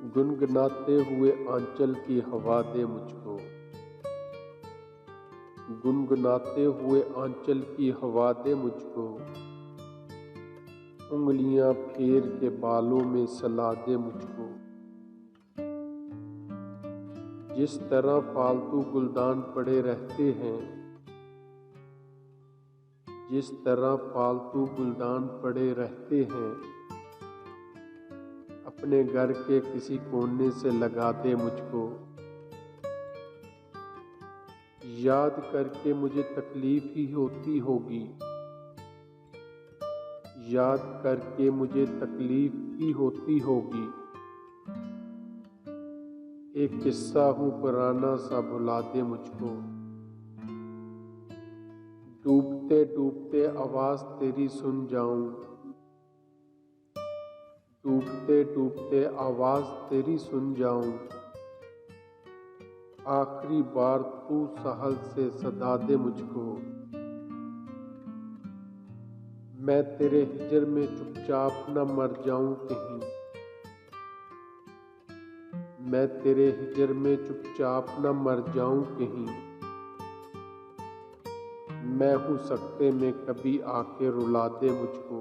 गुनगुनाते हुए आंचल की हवा दे मुझको, गुनगुनाते हुए आंचल की हवा दे मुझको, उंगलियां फेर के बालों में सला दे मुझको। जिस तरह फालतू गुलदान पड़े रहते हैं, जिस तरह फालतू गुलदान पड़े रहते हैं, अपने घर के किसी कोने से लगा दे मुझको। याद करके मुझे तकलीफ ही होती होगी, याद करके मुझे तकलीफ ही होती होगी। एक किस्सा हूँ पुराना सा भुला दे मुझको। डूबते डूबते आवाज तेरी सुन जाऊं, डूबते डूबते आवाज तेरी सुन जाऊं। आखिरी बार तू सहल से सदा दे मुझको। मैं तेरे हिजर में चुपचाप न मर जाऊं कहीं, मैं तेरे हिजर में चुपचाप न मर जाऊं कहीं। मैं हूँ सकते में कभी आके रुला दे मुझको।